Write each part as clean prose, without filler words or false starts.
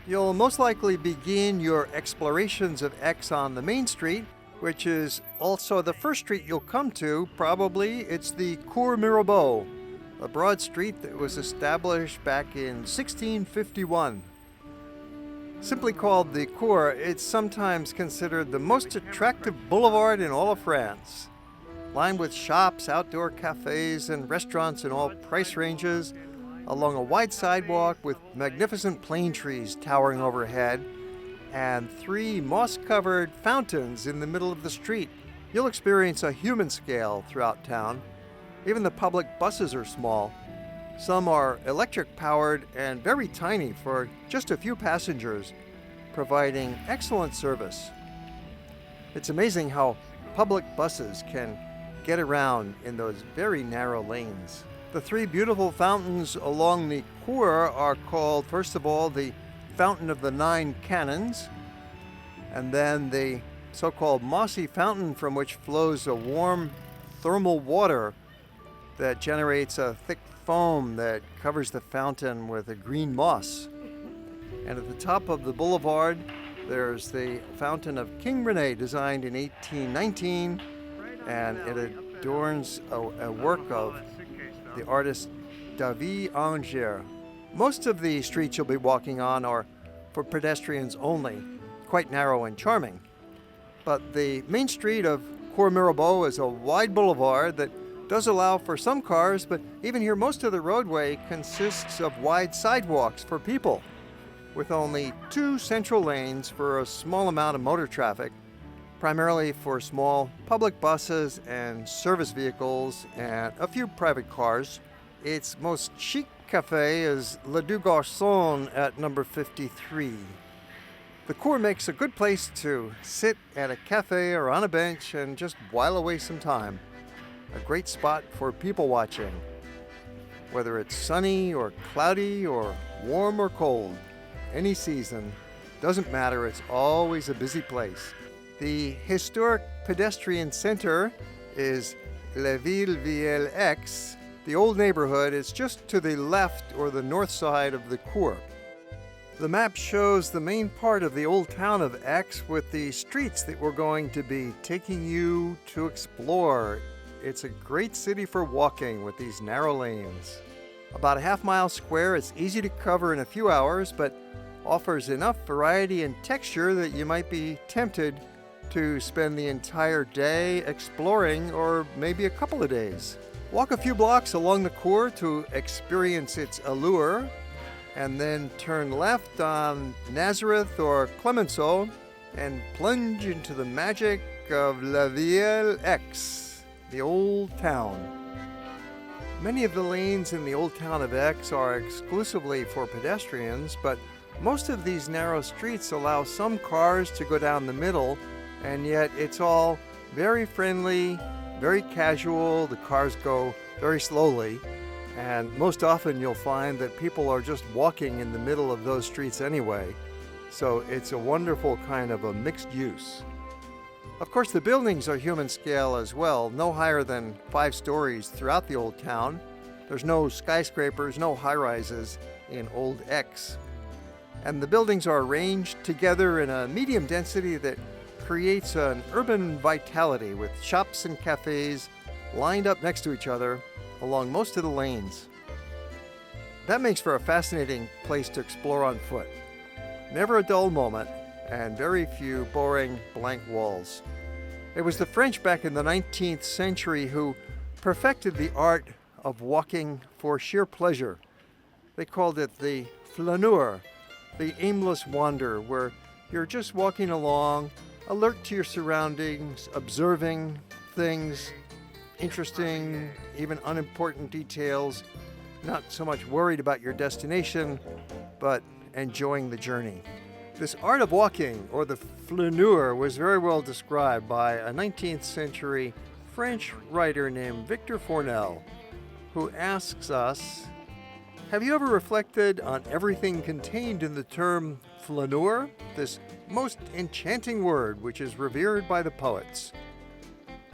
You'll most likely begin your explorations of Aix on the main street, which is also the first street you'll come to, probably. It's the Cours Mirabeau, a broad street that was established back in 1651. Simply called the Cours, it's sometimes considered the most attractive boulevard in all of France. Lined with shops, outdoor cafes, and restaurants in all price ranges, along a wide sidewalk with magnificent plane trees towering overhead, and 3 moss-covered fountains in the middle of the street. You'll experience a human scale throughout town. Even the public buses are small. Some are electric-powered and very tiny for just a few passengers, providing excellent service. It's amazing how public buses can get around in those very narrow lanes. The 3 beautiful fountains along the Cours are called, first of all, the Fountain of the 9 Canons, and then the so-called mossy fountain from which flows a warm thermal water that generates a thick foam that covers the fountain with a green moss. And at the top of the boulevard, there's the Fountain of King René, designed in 1819, and it adorns a work of the artist David Anger. Most of the streets you'll be walking on are for pedestrians only, quite narrow and charming. But the main street of Cours Mirabeau is a wide boulevard that does allow for some cars, but even here most of the roadway consists of wide sidewalks for people, with only 2 central lanes for a small amount of motor traffic, primarily for small public buses and service vehicles and a few private cars. Its most chic cafe is Le Deux Garçons at number 53. The Cours makes a good place to sit at a cafe or on a bench and just while away some time. A great spot for people watching. Whether it's sunny or cloudy or warm or cold, any season, doesn't matter, it's always a busy place. The historic pedestrian center is La Ville Vieille Aix. The old neighborhood is just to the left or the north side of the Cours. The map shows the main part of the old town of Aix with the streets that we're going to be taking you to explore. It's a great city for walking with these narrow lanes. About a half-mile square, it's easy to cover in a few hours, but offers enough variety and texture that you might be tempted to spend the entire day exploring, or maybe a couple of days. Walk a few blocks along the Cours to experience its allure, and then turn left on Nazareth or Clemenceau and plunge into the magic of La Vieille Aix, the old town. Many of the lanes in the old town of Aix are exclusively for pedestrians, but most of these narrow streets allow some cars to go down the middle, and yet it's all very friendly, very casual. The cars go very slowly, and most often you'll find that people are just walking in the middle of those streets anyway. So it's a wonderful kind of a mixed use. Of course, the buildings are human scale as well, no higher than 5 stories throughout the old town. There's no skyscrapers, no high-rises in Old Aix. And the buildings are arranged together in a medium density that creates an urban vitality with shops and cafes lined up next to each other along most of the lanes. That makes for a fascinating place to explore on foot. Never a dull moment, and very few boring blank walls. It was the French back in the 19th century who perfected the art of walking for sheer pleasure. They called it the flâneur, the aimless wander, where you're just walking along, alert to your surroundings, observing things, interesting, even unimportant details, not so much worried about your destination, but enjoying the journey. This art of walking, or the flâneur, was very well described by a 19th century French writer named Victor Fournel, who asks us, have you ever reflected on everything contained in the term flâneur, this most enchanting word which is revered by the poets?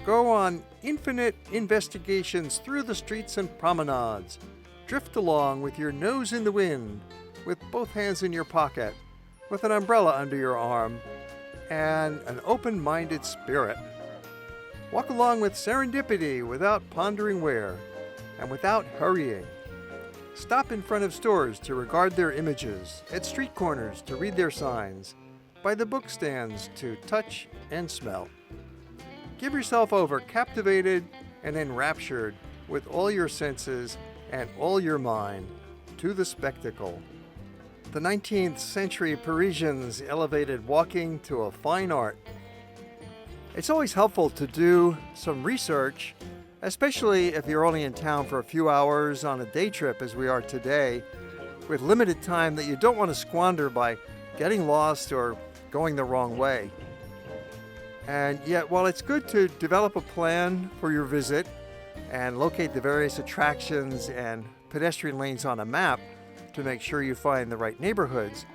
Go on infinite investigations through the streets and promenades. Drift along with your nose in the wind, with both hands in your pocket, with an umbrella under your arm and an open-minded spirit. Walk along with serendipity without pondering where and without hurrying. Stop in front of stores to regard their images, at street corners to read their signs, by the book stands to touch and smell. Give yourself over captivated and enraptured with all your senses and all your mind to the spectacle. The 19th century Parisians elevated walking to a fine art. It's always helpful to do some research, especially if you're only in town for a few hours on a day trip as we are today, with limited time that you don't want to squander by getting lost or going the wrong way. And yet, while it's good to develop a plan for your visit and locate the various attractions and pedestrian lanes on a map to make sure you find the right neighborhoods,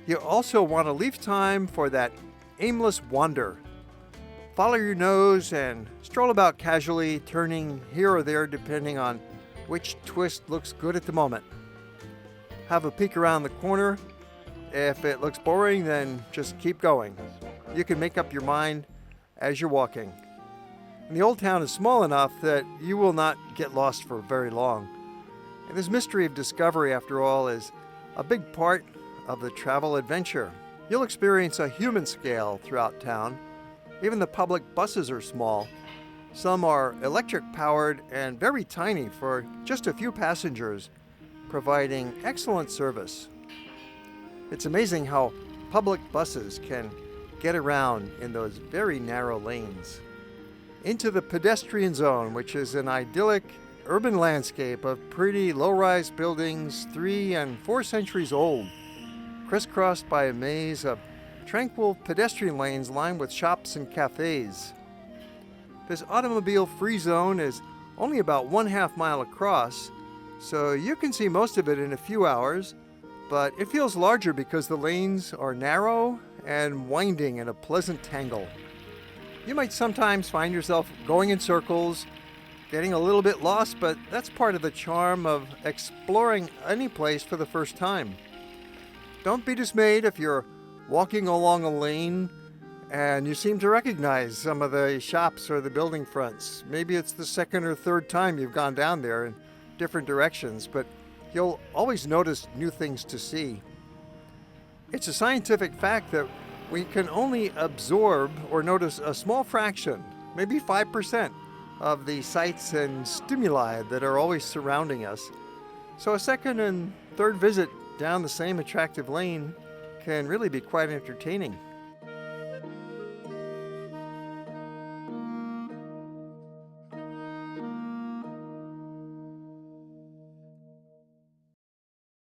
you also want to leave time for that aimless wander. Follow your nose and stroll about casually, turning here or there depending on which twist looks good at the moment. Have a peek around the corner. If it looks boring, then just keep going. You can make up your mind as you're walking. And the old town is small enough that you will not get lost for very long. And this mystery of discovery, after all, is a big part of the travel adventure. You'll experience a human scale throughout town. Even the public buses are small. Some are electric powered and very tiny for just a few passengers, providing excellent service. It's amazing how public buses can get around in those very narrow lanes. Into the pedestrian zone, which is an idyllic urban landscape of pretty low-rise buildings 3 and 4 centuries old, crisscrossed by a maze of tranquil pedestrian lanes lined with shops and cafes. This automobile-free zone is only about 1/2 mile across, so you can see most of it in a few hours, but it feels larger because the lanes are narrow and winding in a pleasant tangle. You might sometimes find yourself going in circles, getting a little bit lost, but that's part of the charm of exploring any place for the first time. Don't be dismayed if you're walking along a lane and you seem to recognize some of the shops or the building fronts. Maybe it's the second or third time you've gone down there in different directions, but you'll always notice new things to see. It's a scientific fact that we can only absorb or notice a small fraction, maybe 5%, of the sights and stimuli that are always surrounding us. So a second and third visit down the same attractive lane can really be quite entertaining.